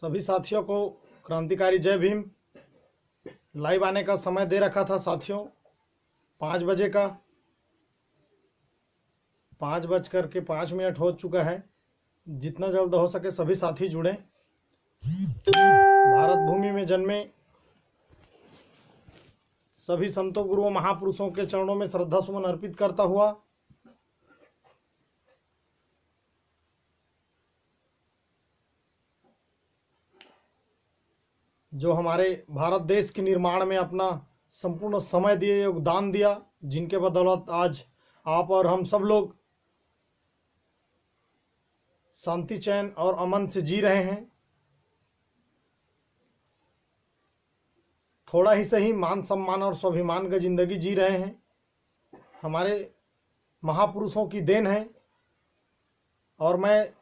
सभी साथियों को क्रांतिकारी जय भीम। लाइव आने का समय दे रखा था साथियों 5 बजे का। 5:05 हो चुका है। जितना जल्द हो सके सभी साथी जुड़े। भारत भूमि में जन्मे सभी संतों गुरुओं महापुरुषों के चरणों में श्रद्धा सुमन अर्पित करता हुआ जो हमारे भारत देश के निर्माण में अपना संपूर्ण समय दिए, योगदान दिया, जिनके बदौलत आज आप और हम सब लोग शांति, चैन और अमन से जी रहे हैं। थोड़ा ही सही मान सम्मान और स्वाभिमान का जिंदगी जी रहे हैं। हमारे महापुरुषों की देन है। और मैं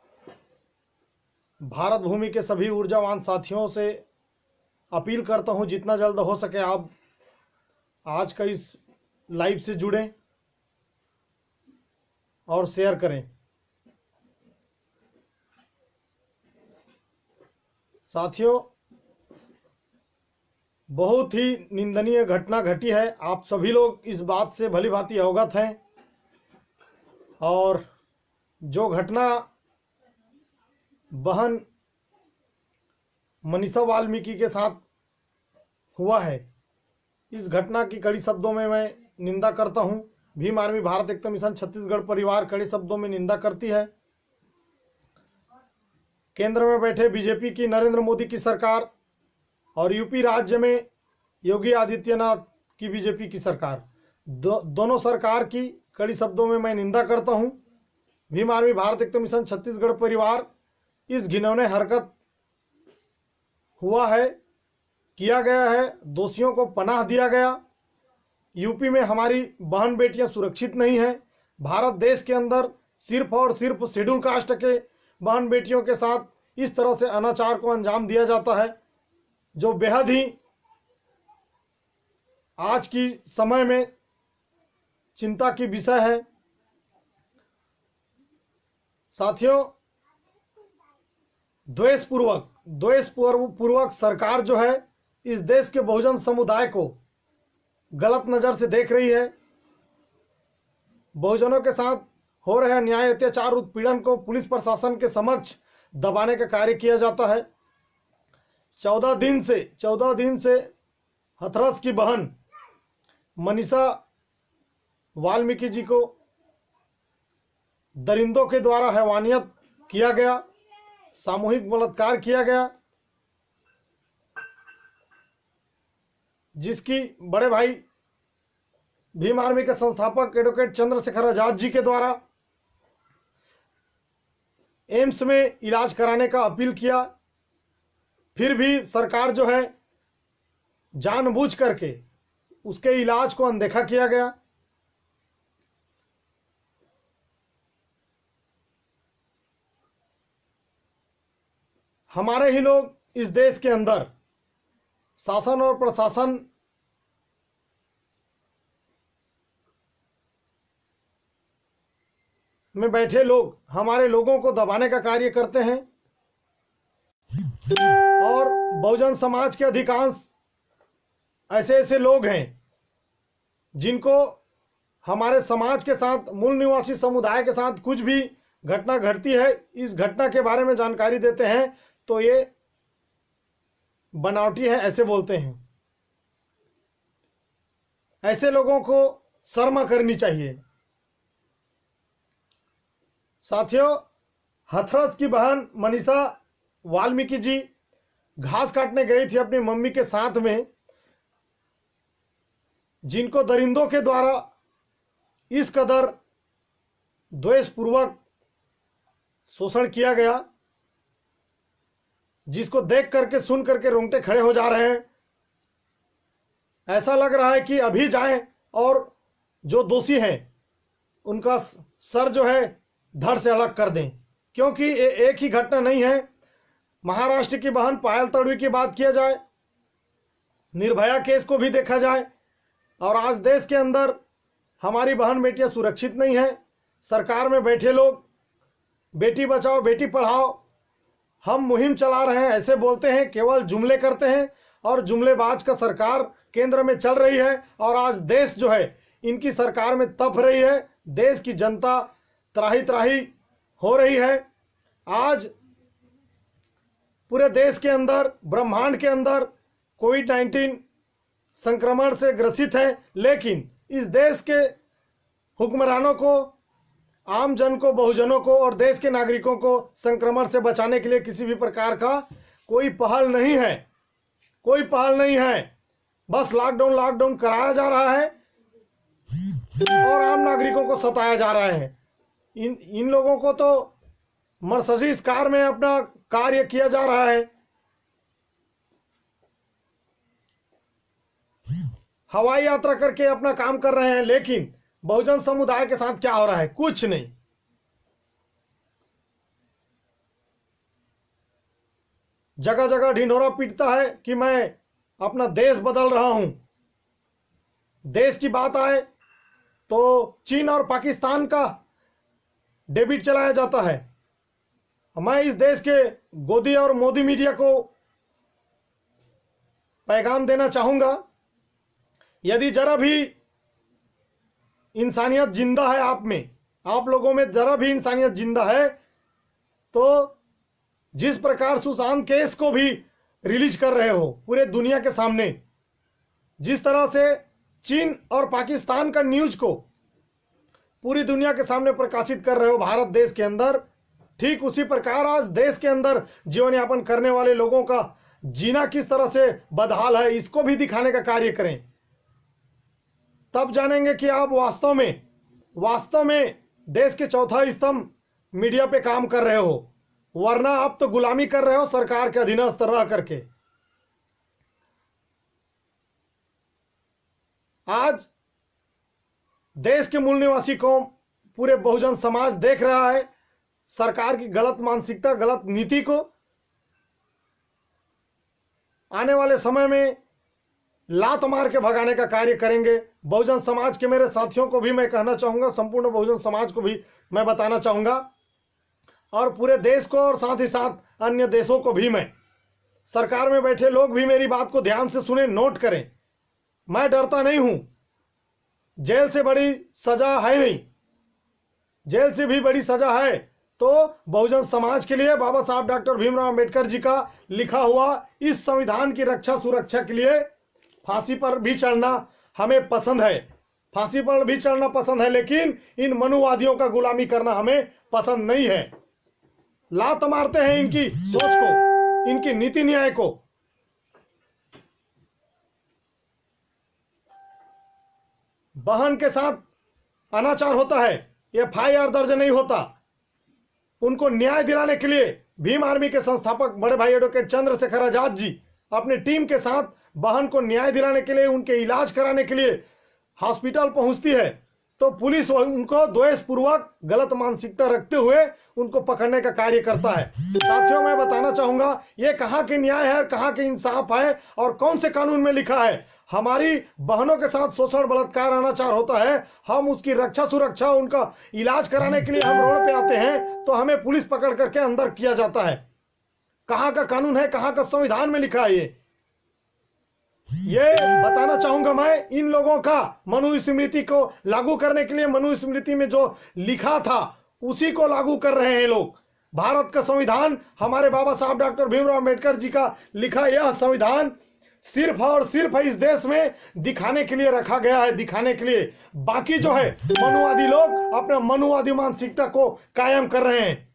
भारत भूमि के सभी ऊर्जावान साथियों से अपील करता हूं, जितना जल्द हो सके आप आज का इस लाइव से जुड़ें और शेयर करें। साथियों, बहुत ही निंदनीय घटना घटी है। आप सभी लोग इस बात से भली भांति अवगत हैं। और जो घटना बहन मनीषा वाल्मीकि के साथ हुआ है, इस घटना की कड़ी शब्दों में मैं निंदा करता हूं। भीम आर्मी भारत एकता मिशन छत्तीसगढ़ परिवार कड़े शब्दों में निंदा करती है। केंद्र में बैठे बीजेपी की नरेंद्र मोदी की सरकार और यूपी राज्य में योगी आदित्यनाथ की बीजेपी की सरकार, दोनों सरकार की कड़ी शब्दों में मैं निंदा करता हूं। भीम आर्मी भारत एकता मिशन छत्तीसगढ़ परिवार इस घिनौने हरकत हुआ है, किया गया है, दोषियों को पनाह दिया गया। यूपी में हमारी बहन बेटियां सुरक्षित नहीं हैं। भारत देश के अंदर सिर्फ और सिर्फ शेड्यूल कास्ट के बहन बेटियों के साथ इस तरह से अनाचार को अंजाम दिया जाता है, जो बेहद ही आज की समय में चिंता की विषय है। साथियों, द्वेषपूर्वक सरकार जो है इस देश के बहुजन समुदाय को गलत नजर से देख रही है। बहुजनों के साथ हो रहे अन्याय, अत्याचार, उत्पीड़न को पुलिस प्रशासन के समक्ष दबाने का कार्य किया जाता है। 14 दिन से हथरस की बहन मनीषा वाल्मीकि जी को दरिंदों के द्वारा हैवानियत किया गया, सामूहिक बलात्कार किया गया, जिसकी बड़े भाई भीम आर्मी के संस्थापक एडवोकेट चंद्रशेखर आजाद जी के द्वारा एम्स में इलाज कराने का अपील किया। फिर भी सरकार जो है जानबूझ करके उसके इलाज को अनदेखा किया गया। हमारे ही लोग इस देश के अंदर शासन और प्रशासन में बैठे लोग हमारे लोगों को दबाने का कार्य करते हैं। और बहुजन समाज के अधिकांश ऐसे लोग हैं जिनको हमारे समाज के साथ, मूल निवासी समुदाय के साथ कुछ भी घटना घटती है, इस घटना के बारे में जानकारी देते हैं तो ये बनावटी है, ऐसे बोलते हैं। ऐसे लोगों को शर्म करनी चाहिए। साथियों, हथरस की बहन मनीषा वाल्मीकि जी घास काटने गई थी अपनी मम्मी के साथ में, जिनको दरिंदों के द्वारा इस कदर द्वेषपूर्वक शोषण किया गया, जिसको देख करके सुन करके रोंगटे खड़े हो जा रहे हैं। ऐसा लग रहा है कि अभी जाएं और जो दोषी हैं उनका सर जो है धड़ से अलग कर दें, क्योंकि ये एक ही घटना नहीं है। महाराष्ट्र की बहन पायल तड़वी की बात किया जाए, निर्भया केस को भी देखा जाए, और आज देश के अंदर हमारी बहन बेटियां सुरक्षित नहीं हैं। सरकार में बैठे लोग बेटी बचाओ बेटी पढ़ाओ हम मुहिम चला रहे हैं ऐसे बोलते हैं, केवल जुमले करते हैं और जुमलेबाज का सरकार केंद्र में चल रही है। और आज देश जो है इनकी सरकार में तप रही है, देश की जनता त्राही त्राही हो रही है। आज पूरे देश के अंदर, ब्रह्मांड के अंदर कोविड-19 संक्रमण से ग्रसित है, लेकिन इस देश के हुक्मरानों को, आम जन को, बहुजनों को और देश के नागरिकों को संक्रमण से बचाने के लिए किसी भी प्रकार का कोई पहल नहीं है, कोई पहल नहीं है। बस लॉकडाउन कराया जा रहा है और आम नागरिकों को सताया जा रहा है। इन लोगों को तो मर्सिडीज कार में अपना कार्य किया जा रहा है, हवाई यात्रा करके अपना काम कर रहे हैं, लेकिन बहुजन समुदाय के साथ क्या हो रहा है? कुछ नहीं। जगह जगह ढिंढोरा पीटता है कि मैं अपना देश बदल रहा हूं। देश की बात आए तो चीन और पाकिस्तान का डेबिट चलाया जाता है। मैं इस देश के गोदी और मोदी मीडिया को पैगाम देना चाहूंगा, यदि जरा भी इंसानियत जिंदा है आप में, आप लोगों में जरा भी इंसानियत जिंदा है, तो जिस प्रकार सुशांत केस को भी रिलीज कर रहे हो पूरे दुनिया के सामने, जिस तरह से चीन और पाकिस्तान का न्यूज को पूरी दुनिया के सामने प्रकाशित कर रहे हो भारत देश के अंदर, ठीक उसी प्रकार आज देश के अंदर जीवन यापन करने वाले लोगों का जीना किस तरह से बदहाल है, इसको भी दिखाने का कार्य करें। तब जानेंगे कि आप वास्तव में देश के चौथा स्तंभ मीडिया पे काम कर रहे हो, वरना आप तो गुलामी कर रहे हो सरकार के अधीनस्थ रह करके। आज देश के मूल निवासी कौम, पूरे बहुजन समाज देख रहा है सरकार की गलत मानसिकता, गलत नीति को। आने वाले समय में लात मार के भगाने का कार्य करेंगे। बहुजन समाज के मेरे साथियों को भी मैं कहना चाहूंगा, संपूर्ण बहुजन समाज को भी मैं बताना चाहूंगा, और पूरे देश को और साथ ही साथ अन्य देशों को भी मैं, सरकार में बैठे लोग भी मेरी बात को ध्यान से सुने, नोट करें। मैं डरता नहीं हूं, जेल से बड़ी सजा है नहीं, जेल से भी बड़ी सजा है तो बहुजन समाज के लिए बाबा साहब डॉक्टर भीमराव अंबेडकर जी का लिखा हुआ इस संविधान की रक्षा सुरक्षा के लिए फांसी पर भी चढ़ना हमें पसंद है, फांसी पर भी चढ़ना पसंद है, लेकिन इन मनुवादियों का गुलामी करना हमें पसंद नहीं है। लात मारते हैं इनकी सोच को, इनकी नीति न्याय को। बहन के साथ अनाचार होता है, एफआईआर दर्ज नहीं होता। उनको न्याय दिलाने के लिए भीम आर्मी के संस्थापक बड़े भाई एडवोकेट चंद्रशेखर आजाद जी अपनी टीम के साथ बहन को न्याय दिलाने के लिए, उनके इलाज कराने के लिए हॉस्पिटल पहुंचती है, तो पुलिस उनको द्वेषपूर्वक गलत मानसिकता रखते हुए उनको पकड़ने का कार्य करता है। साथियों, मैं बताना चाहूंगा ये कहां के न्याय है, कहां के इंसाफ है और कौन से कानून में लिखा है। हमारी बहनों के साथ शोषण, बलात्कार, अनाचार होता है, हम उसकी रक्षा सुरक्षा, उनका इलाज कराने के लिए हम रोड पे आते हैं तो हमें पुलिस पकड़ करके अंदर किया जाता है। कहां का कानून है, कहां का संविधान में लिखा है? ये बताना चाहूंगा मैं इन लोगों का। मनुस्मृति को लागू करने के लिए मनुस्मृति में जो लिखा था उसी को लागू कर रहे हैं लोग। भारत का संविधान, हमारे बाबा साहब डॉक्टर भीमराव अंबेडकर जी का लिखा यह संविधान सिर्फ और सिर्फ इस देश में दिखाने के लिए रखा गया है, दिखाने के लिए। बाकी जो है मनुवादी लोग अपना मनुवादी मानसिकता को कायम कर रहे हैं,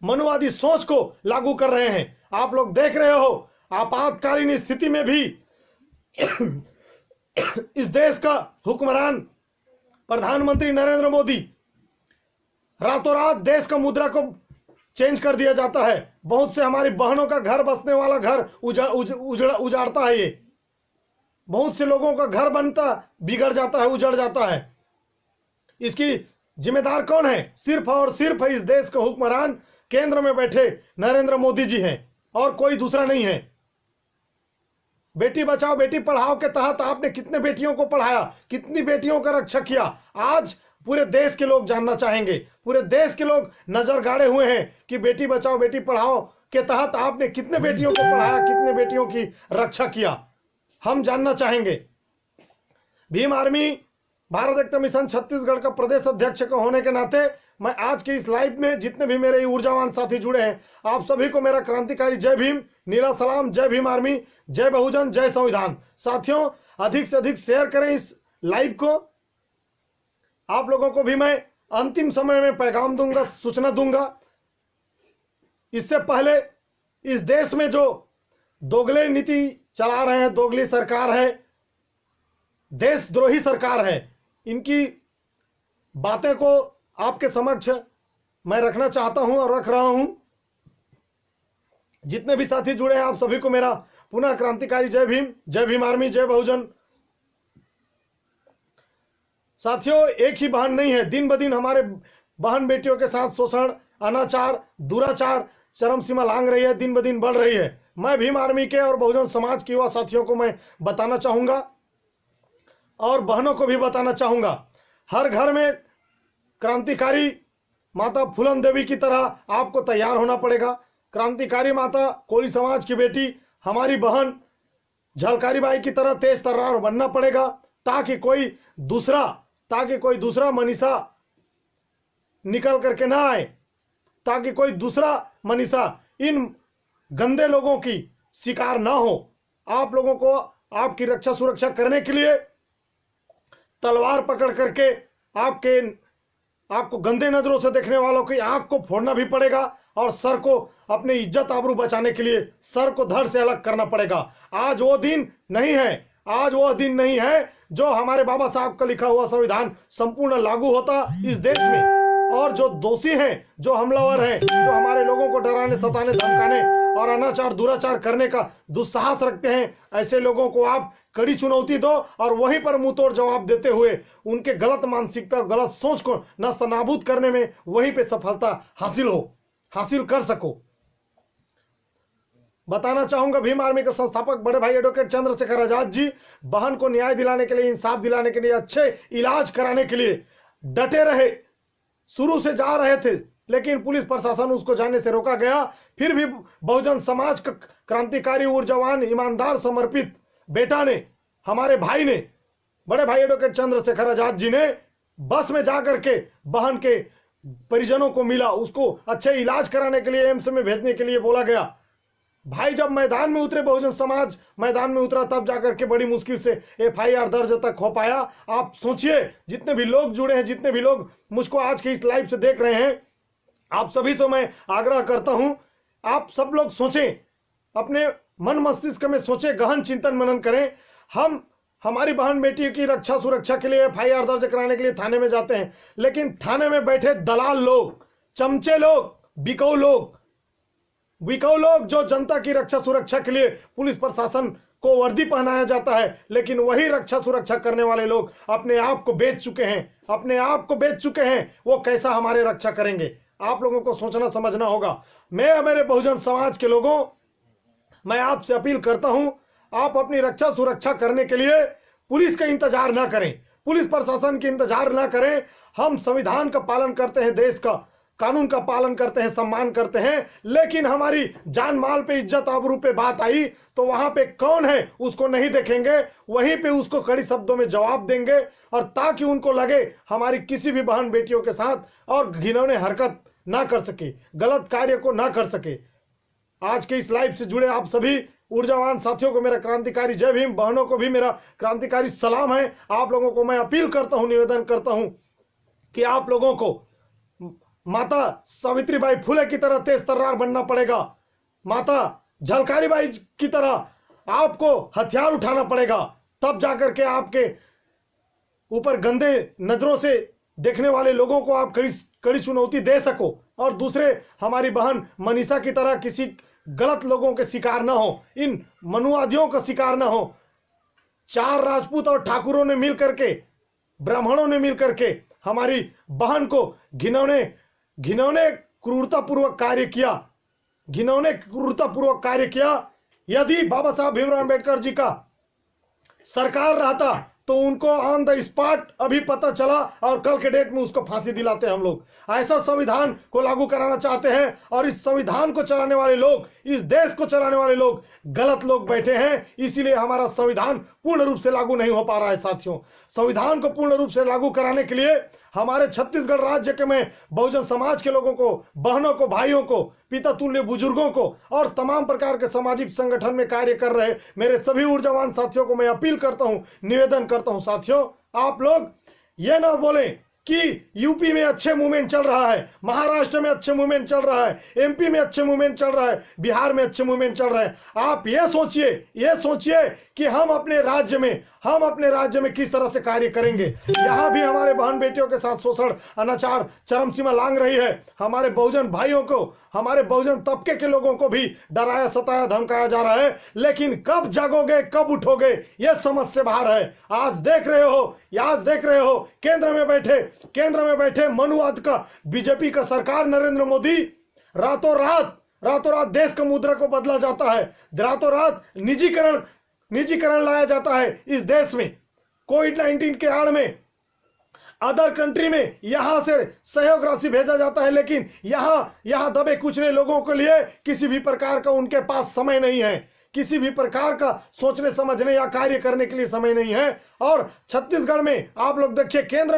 मनुवादी सोच को लागू कर रहे हैं। आप लोग देख रहे हो आपातकालीन स्थिति में भी इस देश का हुक्मरान प्रधानमंत्री नरेंद्र मोदी, रातों रात देश का मुद्रा को चेंज कर दिया जाता है। बहुत से हमारी बहनों का घर, बसने वाला घर उजाड़ता है। ये बहुत से लोगों का घर बनता बिगड़ जाता है, उजड़ जाता है। इसकी जिम्मेदार कौन है? सिर्फ और सिर्फ इस देश के हुक्मरान केंद्र में बैठे नरेंद्र मोदी जी हैं और कोई दूसरा नहीं है। बेटी बचाओ बेटी पढ़ाओ के तहत आपने कितने बेटियों को पढ़ाया, कितनी बेटियों का रक्षा किया। आज पूरे देश के लोग जानना चाहेंगे, पूरे देश के लोग नजर गाड़े हुए हैं कि बेटी बचाओ बेटी पढ़ाओ के तहत आपने कितने बेटियों को पढ़ाया, कितने बेटियों की रक्षा किया, हम जानना चाहेंगे। भीम आर्मी भारत एकता मिशन छत्तीसगढ़ का प्रदेश अध्यक्ष का होने के नाते मैं आज के इस लाइव में जितने भी मेरे ऊर्जावान साथी जुड़े हैं, आप सभी को मेरा क्रांतिकारी जय भीम, नीला सलाम, जय भीम आर्मी, जय बहुजन, जय संविधान। साथियों, अधिक से अधिक शेयर करें इस लाइव को। आप लोगों को भी मैं अंतिम समय में पैगाम दूंगा, सूचना दूंगा। इससे पहले इस देश में जो दोगले नीति चला रहे हैं, दोगली सरकार है, देशद्रोही सरकार है, इनकी बातें को आपके समक्ष मैं रखना चाहता हूं और रख रहा हूं। जितने भी साथी जुड़े हैं, आप सभी को मेरा पुनः क्रांतिकारी जय भीम आर्मी, जय बहुजन। साथियों, एक ही बहन नहीं है, दिन ब दिन हमारे बहन बेटियों के साथ शोषण, अनाचार, दुराचार चरम सीमा लांघ रही है, दिन ब दिन बढ़ रही है। मैं भीम आर्मी के और बहुजन समाज के युवा साथियों को मैं बताना चाहूंगा और बहनों को भी बताना चाहूंगा, हर घर में क्रांतिकारी माता फूलन देवी की तरह आपको तैयार होना पड़ेगा। क्रांतिकारी माता कोली समाज की बेटी हमारी बहन झलकारी बाई की तरह तेज तर्रार बनना पड़ेगा, ताकि कोई दूसरा मनीषा निकल करके ना आए, ताकि कोई दूसरा मनीषा इन गंदे लोगों की शिकार ना हो। आप लोगों को आपकी रक्षा सुरक्षा करने के लिए तलवार पकड़ करके आपको गंदे नजरों से देखने वालों की आंख को फोड़ना भी पड़ेगा और सर को अपनी इज्जत आबरू बचाने के लिए सर को धड़ से अलग करना पड़ेगा। आज वो दिन नहीं है जो हमारे बाबा साहब का लिखा हुआ संविधान संपूर्ण लागू होता इस देश में, और जो दोषी हैं, जो हमलावर हैं, जो हमारे लोगों को डराने, सताने, धमकाने और अनाचार, दुराचार करने का दुस्साहस रखते हैं, ऐसे लोगों को आप कड़ी चुनौती दो और वहीं पर मुंह तोड़ जवाब देते हुए उनके गलत मानसिकता, गलत सोच को नस्तनाबूद करने में वहीं पे सफलता हासिल कर सको। बताना चाहूंगा, भीम आर्मी के संस्थापक बड़े भाई एडवोकेट चंद्रशेखर आजाद जी बहन को न्याय दिलाने के लिए, इंसाफ दिलाने के लिए, अच्छे इलाज कराने के लिए डटे रहे। शुरू से जा रहे थे, लेकिन पुलिस प्रशासन उसको जाने से रोका गया। फिर भी बहुजन समाज का क्रांतिकारी, ऊर्जावान, ईमानदार, समर्पित बेटा ने, हमारे भाई ने, बड़े भाई एडवोकेट चंद्रशेखर आजाद जी ने बस में जाकर के बहन के परिजनों को मिला, उसको अच्छे इलाज कराने के लिए एम्स में भेजने के लिए बोला गया। भाई जब मैदान में उतरे, बहुजन समाज मैदान में उतरा, तब जाकर के बड़ी मुश्किल से FIR दर्ज तक हो पाया। आप सोचिए, जितने भी लोग जुड़े हैं, जितने भी लोग मुझको आज के इस लाइव से देख रहे हैं, आप सभी से मैं आग्रह करता हूं, आप सब लोग सोचें, अपने मन मस्तिष्क में सोचें, गहन चिंतन मनन करें। हम हमारी बहन बेटी की रक्षा सुरक्षा के लिए FIR दर्ज कराने के लिए थाने में जाते हैं, लेकिन थाने में बैठे दलाल लोग, चमचे लोग, बिकाऊ लोग जो जनता की रक्षा सुरक्षा के लिए पुलिस प्रशासन को वर्दी पहनाया जाता है, लेकिन वही रक्षा सुरक्षा करने वाले लोग अपने आप को बेच चुके हैं। वो कैसा हमारे रक्षा करेंगे? आप लोगों को सोचना समझना होगा। मैं मेरे बहुजन समाज के लोगों, मैं आपसे अपील करता हूं, आप अपनी रक्षा सुरक्षा करने के लिए पुलिस का इंतजार ना करें, पुलिस प्रशासन की इंतजार ना करें। हम संविधान का पालन करते हैं, देश का कानून का पालन करते हैं, सम्मान करते हैं, लेकिन हमारी जान माल पे, इज्जत आबरू पे बात आई तो वहां पे कौन है उसको नहीं देखेंगे, वहीं पे उसको कड़ी शब्दों में जवाब देंगे, और ताकि उनको लगे हमारी किसी भी बहन बेटियों के साथ और घिनौने हरकत ना कर सके, गलत कार्य को ना कर सके। आज के इस लाइव से जुड़े आप सभी ऊर्जावान साथियों को मेरा क्रांतिकारी जय भीम, बहनों को भी मेरा क्रांतिकारी सलाम है। आप लोगों को मैं अपील करता हूं, निवेदन करता हूं कि आप लोगों को माता सावित्रीबाई फुले की तरह तेज तर्रार बनना पड़ेगा, माता झलकारी बाई की तरह आपको हथियार उठाना पड़ेगा, तब जाकर के आपके ऊपर गंदे नजरों से देखने वाले लोगों को आप कड़ी चुनौती दे सको, और दूसरे हमारी बहन मनीषा की तरह किसी गलत लोगों के शिकार ना हो, इन मनुवादियों का शिकार ना हो। 4 राजपूत और ठाकुरों ने मिलकर के, ब्राह्मणों ने मिलकर के हमारी बहन को घिनौने क्रूरतापूर्वक कार्य किया। यदि बाबा साहब भीमराव अम्बेडकर जी का सरकार रहता तो उनको ऑन द स्पॉट अभी पता चला और कल के डेट में उसको फांसी दिलाते हैं हम लोग। ऐसा संविधान को लागू कराना चाहते हैं और इस संविधान को चलाने वाले लोग, इस देश को चलाने वाले लोग गलत लोग बैठे हैं, इसीलिए हमारा संविधान पूर्ण रूप से लागू नहीं हो पा रहा है। साथियों, संविधान को पूर्ण रूप से लागू कराने के लिए हमारे छत्तीसगढ़ राज्य के में बहुजन समाज के लोगों को, बहनों को, भाइयों को, पिता तुल्य बुजुर्गों को और तमाम प्रकार के सामाजिक संगठन में कार्य कर रहे मेरे सभी ऊर्जावान साथियों को मैं अपील करता हूं, निवेदन करता हूं। साथियों, आप लोग ये ना बोलें कि यूपी में अच्छे मूवमेंट चल रहा है, महाराष्ट्र में अच्छे मूवमेंट चल रहा है, एमपी में अच्छे मूवमेंट चल रहा है, बिहार में अच्छे मूवमेंट चल रहे हैं। आप ये सोचिए कि हम अपने राज्य में किस तरह से कार्य करेंगे। यहां भी हमारे बहन बेटियों के साथ शोषण, अनाचार चरम सीमा लांघ रही है। हमारे बहुजन भाइयों को, हमारे बहुजन तबके के लोगों को भी डराया, सताया, धमकाया जा रहा है। लेकिन कब जागोगे, कब उठोगे, यह समझ से बाहर है। आज देख रहे हो केंद्र में बैठे मनुवाद का बीजेपी का सरकार, नरेंद्र मोदी, रातों रात देश का मुद्रा को बदला जाता है, रातों रात निजीकरण लाया जाता है इस देश में। कोविड-19 के आड़ में अदर कंट्री में यहां से सहयोग राशि भेजा जाता है, लेकिन यहां दबे कुचले लोगों के लिए किसी भी प्रकार का उनके पास समय नहीं है, किसी भी प्रकार का सोचने समझने या कार्य करने के लिए समय नहीं है। और छत्तीसगढ़ में आप लोग देखिए, केंद्र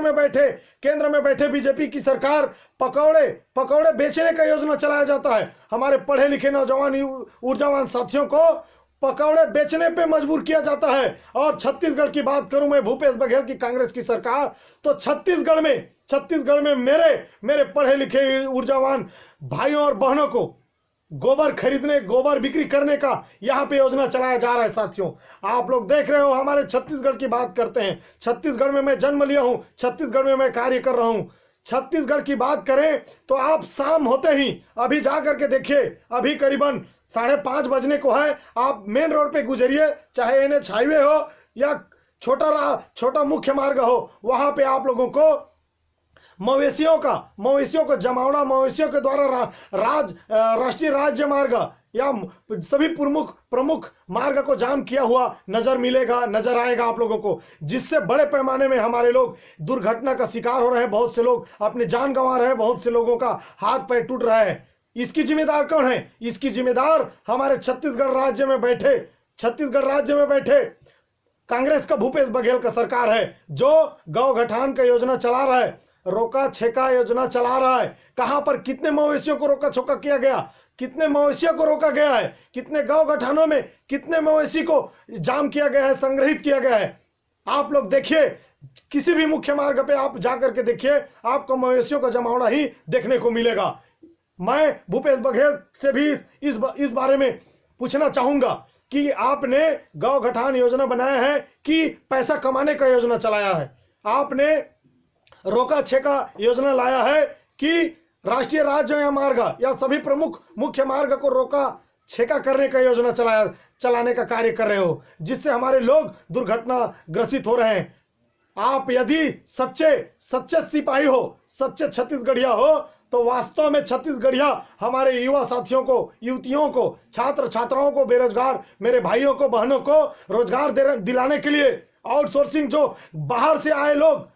में बैठे बीजेपी की सरकार पकौड़े बेचने का योजना चलाया जाता है। हमारे पढ़े लिखे नौजवान ऊर्जावान साथियों को पकौड़े बेचने पे मजबूर किया जाता है। और छत्तीसगढ़ की बात करूं मैं, भूपेश बघेल की कांग्रेस की सरकार, तो छत्तीसगढ़ में मेरे पढ़े लिखे ऊर्जावान भाइयों और बहनों को गोबर बिक्री करने का यहां पे योजना चलाया जा रहा है। साथियों, आप लोग देख रहे हो, हमारे छत्तीसगढ़ की बात करते हैं। छत्तीसगढ़ में मैं जन्म लिया हूं, छत्तीसगढ़ में मैं कार्य कर रहा हूं। छत्तीसगढ़ की बात करें तो आप शाम होते ही अभी जा करके देखिए, अभी करीबन 5:30 बजने को है। आप मेन रोड पे गुजरिए, चाहे NH हाईवे हो या छोटा मुख्य मार्ग हो, वहां पे आप लोगों को मवेशियों को जमावड़ा, मवेशियों के द्वारा राष्ट्रीय राज्य मार्ग या सभी प्रमुख मार्ग को जाम किया हुआ नजर आएगा आप लोगों को, जिससे बड़े पैमाने में हमारे लोग दुर्घटना का शिकार हो रहे हैं। बहुत से लोग अपने जान गंवा रहे हैं, बहुत से लोगों का हाथ पैर टूट रहा है। इसकी जिम्मेदार कौन है? इसकी जिम्मेदार हमारे छत्तीसगढ़ राज्य में बैठे कांग्रेस का भूपेश बघेल का सरकार है, जो गौ गठान का योजना चला रहा है, रोका छेका योजना चला रहा है। कहां पर कितने मवेशियों को रोका छोका किया गया, कितने मवेशियों को रोका गया है, कितने गौ गठानों में कितने मवेशी को जाम किया गया है, संग्रहित किया गया है। आप लोग देखिए, किसी भी मुख्य मार्ग पे आप जाकर के देखिए, आपको मवेशियों का जमावड़ा ही देखने को मिलेगा। मैं भूपेश बघेल से भी इस बारे में पूछना चाहूंगा कि आपने गौ गठान योजना बनाया है कि पैसा कमाने का योजना चलाया है? आपने रोका छेका योजना लाया है कि राष्ट्रीय राज्य मार्ग या सभी प्रमुख मुख्य मार्ग को रोका छेका करने का योजना चलाने का कार्य कर रहे हो, जिससे हमारे लोग दुर्घटना ग्रसित हो रहे हैं? आप यदि सच्चे सिपाही हो, सच्चे छत्तीसगढ़िया हो, तो वास्तव में छत्तीसगढ़िया हमारे युवा साथियों को, युवतियों को, छात्र छात्राओं को, बेरोजगार मेरे भाइयों को, बहनों को रोजगार दिलाने के लिए आउटसोर्सिंग, जो बाहर से आए लोग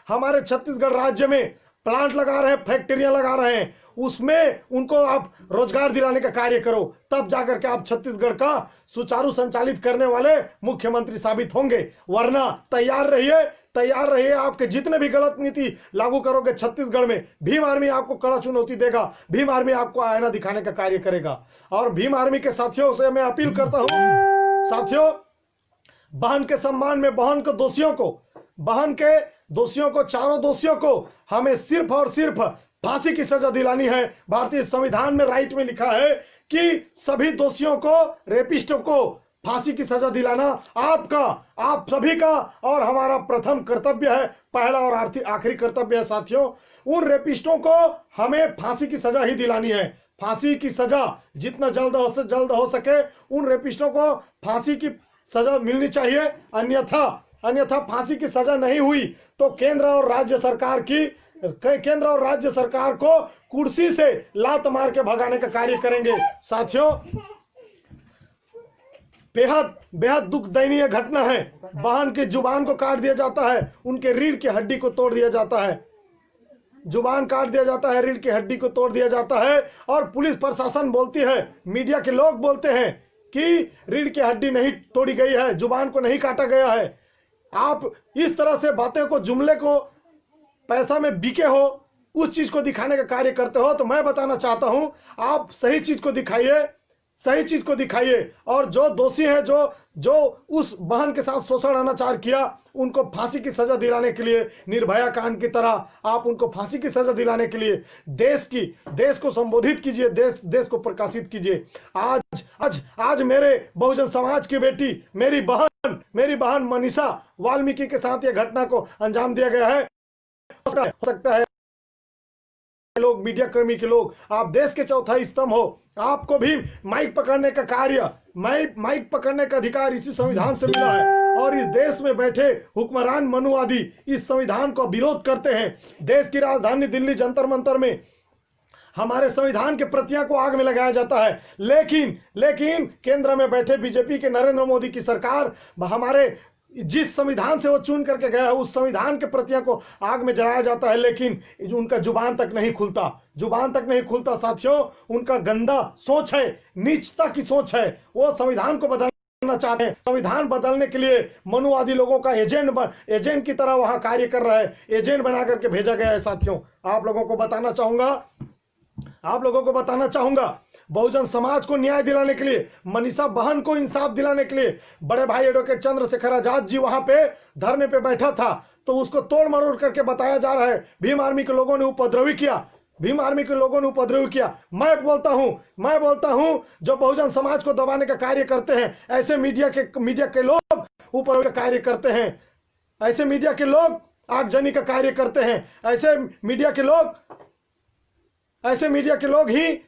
हमारे छत्तीसगढ़ राज्य में प्लांट लगा रहे हैं, फैक्ट्रियां लगा रहे हैं, उसमें उनको आप रोजगार दिलाने का कार्य करो, तब जाकर के आप छत्तीसगढ़ का सुचारू संचालित करने वाले मुख्यमंत्री साबित होंगे। वरना तैयार रहिए, आपके जितने भी गलत नीति लागू करोगे छत्तीसगढ़ में, भीम आर्मी आपको कड़ा चुनौती देगा, भीम आर्मी आपको आईना दिखाने का कार्य करेगा। और भीम आर्मी के साथियों से मैं अपील करता हूं, साथियों, बहन के सम्मान में बहन के दोषियों को चारों दोषियों को हमें सिर्फ और सिर्फ फांसी की सजा दिलानी है। भारतीय संविधान में राइट में लिखा है कि सभी दोषियों को, रेपिस्टों को फांसी की सजा दिलाना आप सभी का और हमारा प्रथम कर्तव्य है, पहला और आखिरी कर्तव्य है। साथियों, उन रेपिस्टों को हमें फांसी की सजा ही दिलानी है। फांसी की सजा जितना जल्द हो सके उन रेपिस्टों को फांसी की सजा मिलनी चाहिए। अन्यथा फांसी की सजा नहीं हुई तो केंद्र और राज्य सरकार को कुर्सी से लात मार के भगाने का कार्य करेंगे। साथियों, बेहद बेहद दुख दयनीय घटना है। बहन की जुबान को काट दिया जाता है, उनके रीढ़ की हड्डी को तोड़ दिया जाता है, जुबान काट दिया जाता है, रीढ़ की हड्डी को तोड़ दिया जाता है। और पुलिस प्रशासन बोलती है, मीडिया के लोग बोलते हैं कि रीढ़ की हड्डी नहीं तोड़ी गई है, जुबान को नहीं काटा गया है। आप इस तरह से बातें को, जुमले को पैसा में बिके हो, उस चीज को दिखाने का कार्य करते हो। तो मैं बताना चाहता हूं, आप सही चीज को दिखाइए, सही चीज को दिखाइए। और जो दोषी है, जो उस बहन के साथ शोषण अनाचार किया, उनको फांसी की सजा दिलाने के लिए, निर्भया कांड की तरह आप उनको फांसी की सजा दिलाने के लिए देश को संबोधित कीजिए, देश को प्रकाशित कीजिए। आज मेरे बहुजन समाज की बेटी, मेरी बहन मनीषा वाल्मीकि के साथ यह घटना को अंजाम दिया गया है। हो सकता है लोग, मीडिया कर्मी के लोग, आप देश के चौथा स्तंभ हो, आपको भी माइक पकड़ने का कार्य, माइक पकड़ने का अधिकार इसी संविधान से मिला है। और इस देश में बैठे हुक्मरान मनुवादी इस संविधान को विरोध करते हैं। देश की राजधानी दिल्ली जंतर मंतर में हमारे संविधान के प्रतियां को आग में लगाया जाता है, लेकिन केंद्र में बैठे बीजेपी के नरेंद्र मोदी की सरकार हमारे जिस संविधान से वो चुन करके गया है, उस संविधान के प्रतियां को आग में जलाया जाता है, लेकिन उनका जुबान तक नहीं खुलता साथियों। उनका गंदा सोच है, नीचता की सोच है, वो संविधान को बदलना चाहते हैं। संविधान बदलने के लिए मनुवादी लोगों का एजेंट की तरह वहां कार्य कर रहा है, एजेंट बना करके भेजा गया है। साथियों, आप लोगों को बताना चाहूंगा, बहुजन समाज को न्याय दिलाने के लिए, मनीषा बहन को इंसाफ दिलाने के लिए बड़े भाई एडवोकेट चंद्रशेखर आजाद जी वहां पे धरने पे बैठा था, तो उसको तोड़ मरोड़ करके बताया जा रहा है भीम आर्मी के लोगों ने उपद्रवी किया। मैं बोलता हूं जो बहुजन समाज को दबाने का कार्य करते हैं, ऐसे मीडिया के लोग ऊपर का कार्य करते हैं, ऐसे मीडिया के लोग आगजनी का कार्य करते हैं, ऐसे मीडिया के लोग ही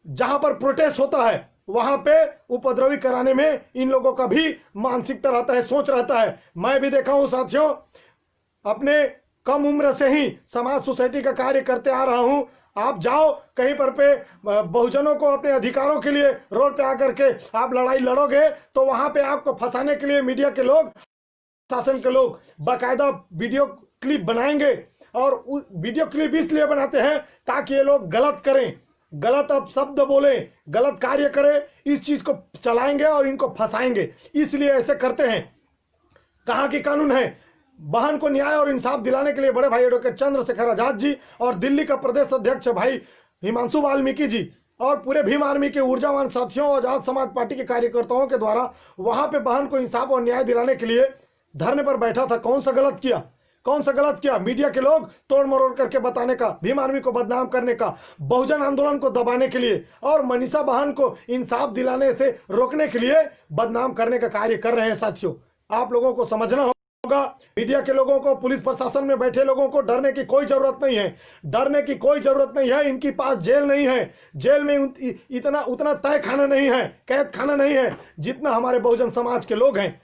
जहां पर प्रोटेस्ट होता है वहां पे उपद्रवी कराने में इन लोगों का भी मानसिकता रहता है, सोच रहता है। मैं भी देखा हूं साथियों, अपने कम उम्र से ही समाज सोसाइटी का कार्य करते आ रहा हूं। आप जाओ कहीं पर पे बहुजनों को अपने अधिकारों के लिए रोड पे आकर के आप लड़ाई लड़ोगे, तो वहां पे आपको फंसाने के लिए मीडिया के लोग, शासन के लोग बाकायदा वीडियो क्लिप बनाएंगे। और वीडियो क्लिप इसलिए बनाते हैं ताकि ये लोग गलत करें, गलत शब्द बोले, गलत कार्य करें, इस चीज को चलाएंगे और इनको फंसाएंगे, इसलिए ऐसे करते हैं। कहाँ की कानून है? बहन को न्याय और इंसाफ दिलाने के लिए बड़े भाई एडवोकेट चंद्रशेखर आजाद जी और दिल्ली का प्रदेश अध्यक्ष भाई हिमांशु वाल्मीकि जी और पूरे भीम आर्मी के ऊर्जावान साथियों और आजाद समाज पार्टी के कार्यकर्ताओं के द्वारा वहां पे बहन को इंसाफ और न्याय दिलाने के लिए धरने पर बैठा था। कौन सा गलत किया? मीडिया के लोग तोड़ मरोड़ करके बताने का, भीम आर्मी को बदनाम करने का, बहुजन आंदोलन को दबाने के लिए और मनीषा बहन को इंसाफ दिलाने से रोकने के लिए बदनाम करने का कार्य कर रहे हैं। साथियों, आप लोगों को समझना होगा, मीडिया के लोगों को, पुलिस प्रशासन में बैठे लोगों को डरने की कोई जरूरत नहीं है। इनके पास जेल नहीं है, जेल में उतना तय खाना नहीं है, कैद खाना नहीं है जितना हमारे बहुजन समाज के लोग हैं,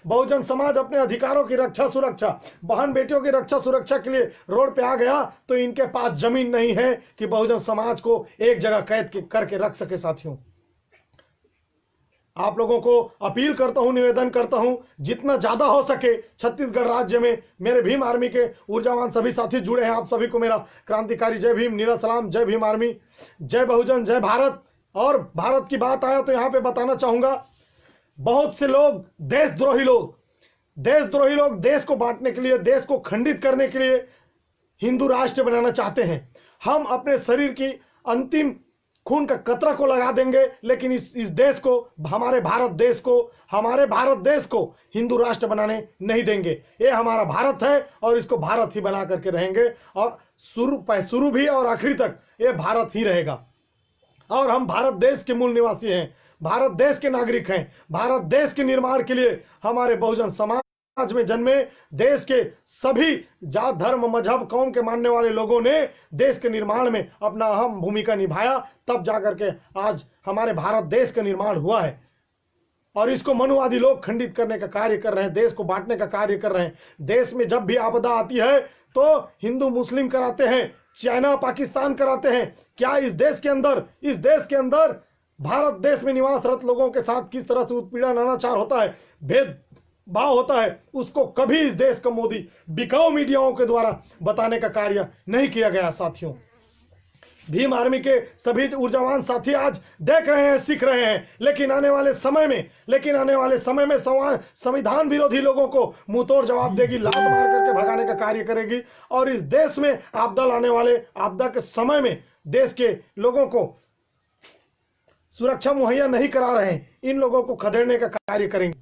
बहुजन समाज अपने अधिकारों की रक्षा सुरक्षा, बहन बेटियों की रक्षा सुरक्षा के लिए रोड पे आ गया, तो इनके पास जमीन नहीं है कि बहुजन समाज को एक जगह कैद करके रख सके। साथियों, आप लोगों को अपील करता हूं, निवेदन करता हूं, जितना ज्यादा हो सके छत्तीसगढ़ राज्य में मेरे भीम आर्मी के ऊर्जावान सभी साथी जुड़े हैं, आप सभी को मेरा क्रांतिकारी जय भीम, नीला सलाम, जय भीम आर्मी, जय बहुजन, जय भारत। और भारत की बात आया तो यहां पे बताना चाहूंगा, बहुत से लोग देशद्रोही लोग देश को बांटने के लिए, देश को खंडित करने के लिए हिंदू राष्ट्र बनाना चाहते हैं। हम अपने शरीर की अंतिम खून का कतरा को लगा देंगे, लेकिन इस देश को, हमारे भारत देश को हिंदू राष्ट्र बनाने नहीं देंगे। ये हमारा भारत है और इसको भारत ही बना करके रहेंगे, और शुरू भी और आखिरी तक ये भारत ही रहेगा। और हम भारत देश के मूल निवासी हैं, भारत देश के नागरिक हैं। भारत देश के निर्माण के लिए हमारे बहुजन समाज में जन्मे, देश के सभी जात, धर्म, मजहब, कौम के मानने वाले लोगों ने देश के निर्माण में अपना अहम भूमिका निभाया, तब जाकर के आज हमारे भारत देश का निर्माण हुआ है। और इसको मनुवादी लोग खंडित करने का कार्य कर रहे हैं, देश को बांटने का कार्य कर रहे हैं। देश में जब भी आपदा आती है तो हिंदू मुस्लिम कराते हैं, चाइना पाकिस्तान कराते हैं। क्या इस देश के अंदर भारत देश में निवासरत लोगों के साथ किस तरह से उत्पीड़न अनाचार होता है, भेदभाव होता है, उसको कभी इस देश का मोदी बिकाऊ मीडियाओं के द्वारा बताने का कार्य नहीं किया गया। साथियों, भीम आर्मी के सभी ऊर्जावान साथी आज देख रहे हैं, सीख रहे हैं, लेकिन आने वाले समय में संविधान विरोधी लोगों को मुंहतोड़ जवाब देगी, लात मार करके भगाने का कार्य करेगी। और इस देश में आपदा लाने वाले, आपदा के समय में देश के लोगों को सुरक्षा मुहैया नहीं करा रहे हैं, इन लोगों को खदेड़ने का कार्य करेंगे।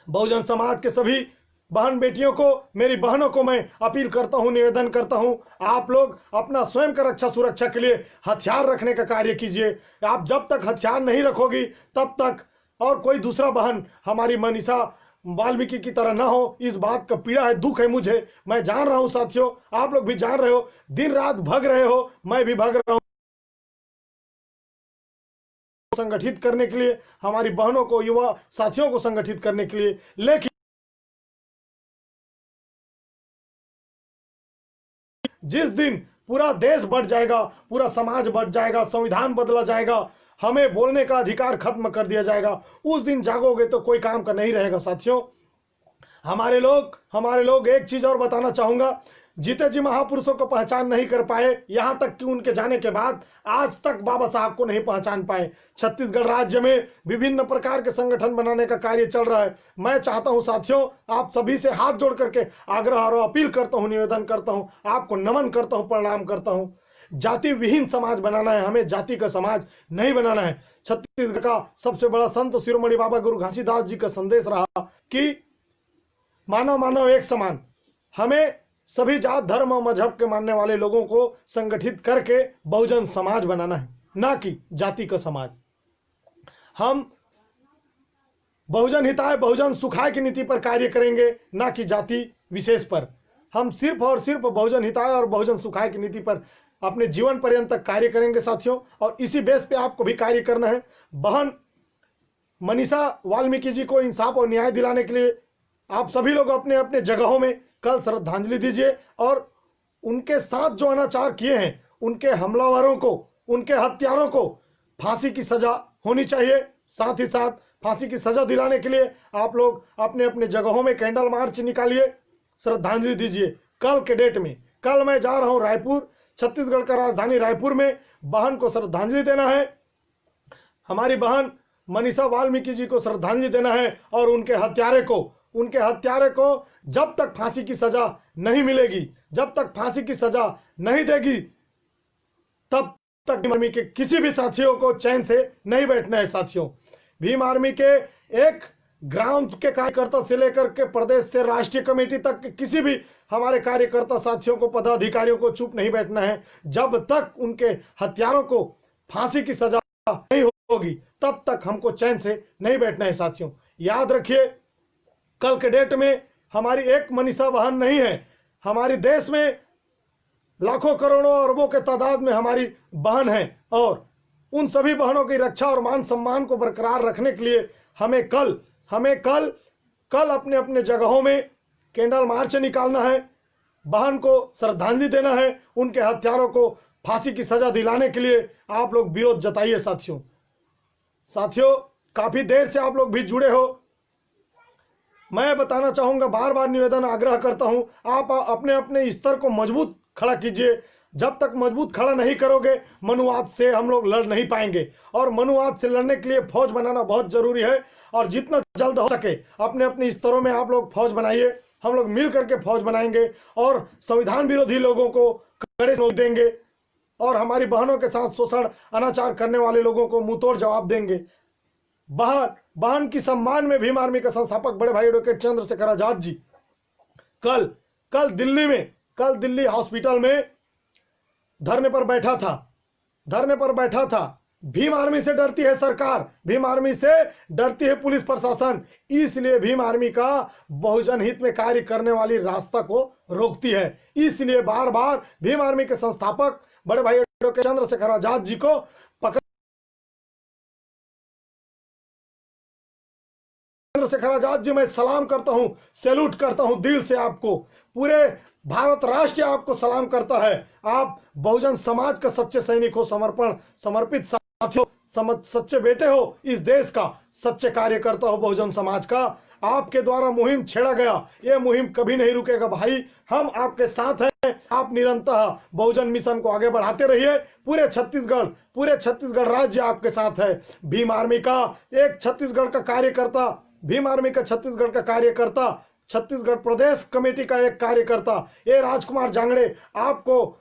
बहुजन समाज के सभी बहन बेटियों को, मेरी बहनों को मैं अपील करता हूं, निवेदन करता हूं, आप लोग अपना स्वयं का रक्षा सुरक्षा के लिए हथियार रखने का कार्य कीजिए। आप जब तक हथियार नहीं रखोगी तब तक और कोई दूसरा बहन हमारी मनीषा वाल्मीकि की तरह ना हो। इस बात का पीड़ा है, दुख है मुझे, मैं जान रहा हूं साथियों, आप लोग भी जान रहे हो, दिन रात भग रहे हो, मैं भी भग रहा हूं संगठित करने के लिए, हमारी बहनों को, युवा साथियों को संगठित करने के लिए। लेकिन जिस दिन पूरा देश बढ़ जाएगा, पूरा समाज बढ़ जाएगा, संविधान बदला जाएगा, हमें बोलने का अधिकार खत्म कर दिया जाएगा, उस दिन जागोगे तो कोई काम का नहीं रहेगा। साथियों, हमारे लोग एक चीज और बताना चाहूंगा, जीते जी महापुरुषों को पहचान नहीं कर पाए, यहां तक कि उनके जाने के बाद आज तक बाबा साहब को नहीं पहचान पाए। छत्तीसगढ़ राज्य में विभिन्न प्रकार के संगठन बनाने का कार्य चल रहा है। मैं चाहता हूं साथियों, आप सभी से हाथ जोड़ करके आग्रह और अपील करता हूं, निवेदन करता हूं, आपको नमन करता हूं, प्रणाम करता हूं। जाति विहीन समाज बनाना है, हमें जाति का समाज नहीं बनाना है। छत्तीसगढ़ का सबसे बड़ा संत शिरोमणि बाबा गुरु घासीदास जी का संदेश रहा कि मानव मानव एक समान। हमें सभी जात धर्म और मजहब के मानने वाले लोगों को संगठित करके बहुजन समाज बनाना है, ना कि जाति का समाज। हम बहुजन हिताय बहुजन सुखाय की नीति पर कार्य करेंगे, ना कि जाति विशेष पर। हम सिर्फ और सिर्फ बहुजन हिताय और बहुजन सुखाय की नीति पर अपने जीवन पर्यंत तक कार्य करेंगे साथियों, और इसी बेस पे आपको भी कार्य करना है। बहन मनीषा वाल्मीकि जी को इंसाफ और न्याय दिलाने के लिए आप सभी लोग अपने अपने जगहों में कल श्रद्धांजलि दीजिए, और उनके साथ जो अनाचार किए हैं, उनके हमलावरों को, उनके हत्यारों को फांसी की सजा होनी चाहिए। साथ ही साथ फांसी की सजा दिलाने के लिए आप लोग अपने अपने जगहों में कैंडल मार्च निकालिए, श्रद्धांजलि दीजिए। कल के डेट में, कल मैं जा रहा हूं रायपुर, छत्तीसगढ़ का राजधानी रायपुर में बहन को श्रद्धांजलि देना है, हमारी बहन मनीषा वाल्मीकि जी को श्रद्धांजलि देना है, और उनके हत्यारे को जब तक फांसी की सजा नहीं मिलेगी, जब तक फांसी की सजा नहीं देगी, तब तक भीम आर्मी के किसी भी साथियों को चैन से नहीं बैठना है। साथियों, भीम आर्मी के एक ग्राम के कार्यकर्ता से लेकर के प्रदेश से राष्ट्रीय कमेटी तक के किसी भी हमारे कार्यकर्ता साथियों को, पदाधिकारियों को चुप नहीं बैठना है। जब तक उनके हत्यारों को फांसी की सजा नहीं होगी, तब तक हमको चैन से नहीं बैठना है। साथियों, याद रखिए, कल के डेट में हमारी एक मनीषा बहन नहीं है, हमारे देश में लाखों करोड़ों अरबों के तादाद में हमारी बहन है, और उन सभी बहनों की रक्षा और मान सम्मान को बरकरार रखने के लिए हमें कल अपने अपने जगहों में कैंडल मार्च निकालना है, बहन को श्रद्धांजलि देना है, उनके हत्यारों को फांसी की सजा दिलाने के लिए आप लोग विरोध जताइए। साथियों, काफी देर से आप लोग भी जुड़े हो, मैं बताना चाहूंगा, बार बार निवेदन आग्रह करता हूं, आप अपने अपने स्तर को मजबूत खड़ा कीजिए। जब तक मजबूत खड़ा नहीं करोगे, मनुवाद से हम लोग लड़ नहीं पाएंगे, और मनुवाद से लड़ने के लिए फौज बनाना बहुत जरूरी है। और जितना जल्द हो सके अपने अपने स्तरों में आप लोग फौज बनाइए, हम लोग मिल करके फौज बनाएंगे, और संविधान विरोधी लोगों को कड़े नोट देंगे, और हमारी बहनों के साथ शोषण अनाचार करने वाले लोगों को मुंहतोड़ जवाब देंगे। बहन की सम्मान में भीम आर्मी के संस्थापक बड़े भाई एडवोकेट चंद्रशेखर आजाद जी कल दिल्ली हॉस्पिटल में धरने पर बैठा था। भीम आर्मी से डरती है सरकार, भीम आर्मी से डरती है पुलिस प्रशासन, इसलिए भीम आर्मी का बहुजन हित में कार्य करने वाली रास्ता को रोकती है। इसलिए बार बार भीम आर्मी के संस्थापक बड़े भाई एडवोकेट चंद्रशेखर आजाद जी को चंद्रशेखर आजाद जी, मैं सलाम करता हूं, सैल्यूट करता हूं दिल से आपको, पूरे भारत राष्ट्र आपको सलाम करता है। आप बहुजन समाज का सच्चे सैनिक हो, समर्पित साथियों, सच्चे बेटे हो इस देश का, सच्चे कार्यकर्ता हो बहुजन समाज का। आपके द्वारा मुहिम छेड़ा गया, ये मुहिम कभी नहीं रुकेगा भाई। हम आपके साथ हैं। आप निरंतर बहुजन मिशन को आगे बढ़ाते रहिए। पूरे छत्तीसगढ़ राज्य आपके साथ है। भीम आर्मी का एक छत्तीसगढ़ का कार्यकर्ता, भीम आर्मी का छत्तीसगढ़ का कार्यकर्ता, छत्तीसगढ़ प्रदेश कमेटी का एक कार्यकर्ता ए राजकुमार जांगड़े आपको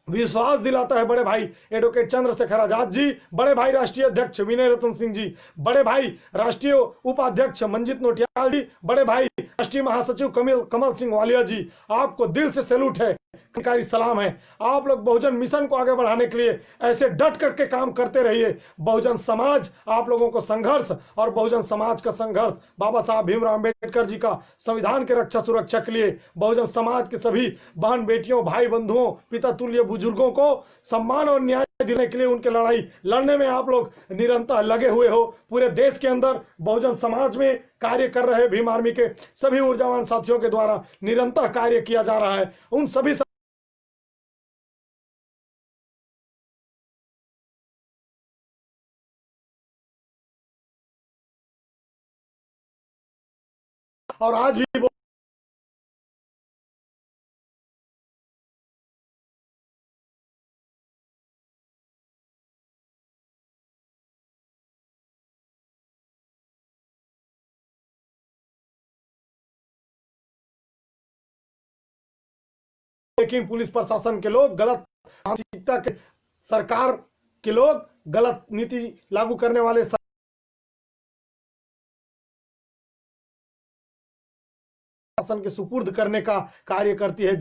विश्वास दिलाता है। बड़े भाई एडवोकेट चंद्रशेखर आजाद जी, बड़े भाई राष्ट्रीय अध्यक्ष विनय रतन सिंह जी, बड़े भाई राष्ट्रीय उपाध्यक्ष मंजीत नोटियाल जी, बड़े भाई राष्ट्रीय महासचिव कमल सिंह वालिया जी, आपको दिल से सैल्यूट है, सलाम है। आप लोग बहुजन मिशन को आगे बढ़ाने के लिए ऐसे डट करके काम करते रहिए। बहुजन समाज आप लोगों को संघर्ष और बहुजन समाज का संघर्ष बाबा साहब भीमराव अम्बेडकर जी का संविधान के रक्षा सुरक्षा के लिए बहुजन समाज के सभी बहन बेटियों, भाई बंधुओं, पिता तुल्य बुजुर्गों को सम्मान और न्याय देने के लिए उनके लड़ाई लड़ने में आप लोग निरंतर लगे हुए हो। पूरे देश के अंदर बहुजन समाज में कार्य कर रहे भीम आर्मी के सभी ऊर्जावान साथियों के द्वारा निरंतर कार्य किया जा रहा है। उन सभी और आज भी वो लेकिन पुलिस प्रशासन के लोग गलत मानसिकता के, सरकार के लोग गलत नीति लागू करने वाले शासन के सुपुर्द करने का कार्य करती है,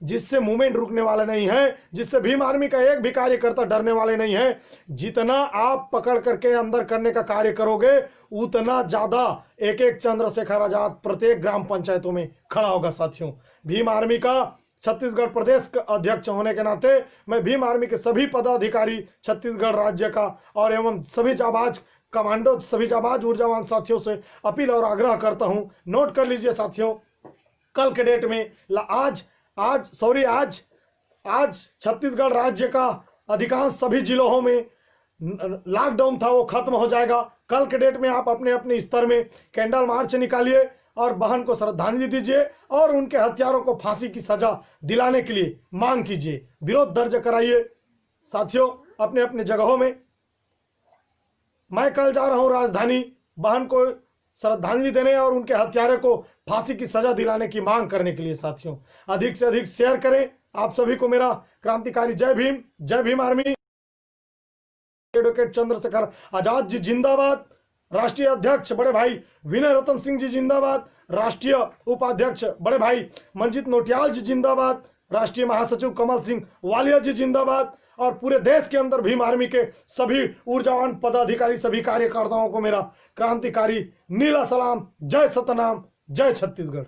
जिससे मूवमेंट रुकने वाला नहीं है, जिससे भीम आर्मी का एक भी कार्यकर्ता डरने वाले नहीं है। जितना आप पकड़ करके अंदर करने का कार्य करोगे उतना ज्यादा एक एक चंद्रशेखर आजाद प्रत्येक ग्राम पंचायतों में खड़ा होगा। साथियों, भीम आर्मी का छत्तीसगढ़ प्रदेश का अध्यक्ष होने के नाते मैं भीम आर्मी के सभी पदाधिकारी छत्तीसगढ़ राज्य का और एवं सभी जाबाज कमांडो, सभी जाबाज ऊर्जावान साथियों से अपील और आग्रह करता हूं। नोट कर लीजिए साथियों, कल के डेट में आज छत्तीसगढ़ राज्य का अधिकांश सभी जिलों में लॉकडाउन था, वो खत्म हो जाएगा। कल के डेट में आप अपने अपने स्तर में कैंडल मार्च निकालिए और बहन को श्रद्धांजलि दीजिए और उनके हत्यारों को फांसी की सजा दिलाने के लिए मांग कीजिए, विरोध दर्ज कराइए। साथियों, अपने अपने जगहों में मैं कल जा रहा हूं राजधानी बहन को श्रद्धांजलि देने और उनके हत्यारे को फांसी की सजा दिलाने की मांग करने के लिए। साथियों, अधिक से अधिक शेयर करें। आप सभी को मेरा क्रांतिकारी जय भीम आर्मी। एडवोकेट चंद्रशेखर आजाद जी जिंदाबाद, राष्ट्रीय अध्यक्ष बड़े भाई विनय रतन सिंह जी जिंदाबाद, राष्ट्रीय उपाध्यक्ष बड़े भाई मंजीत नोटियाल जी जिंदाबाद, राष्ट्रीय महासचिव कमल सिंह वालिया जी जिंदाबाद और पूरे देश के अंदर भीम आर्मी के सभी ऊर्जावान पदाधिकारी, सभी कार्यकर्ताओं को मेरा क्रांतिकारी नीला सलाम। जय सतनाम, जय छत्तीसगढ़।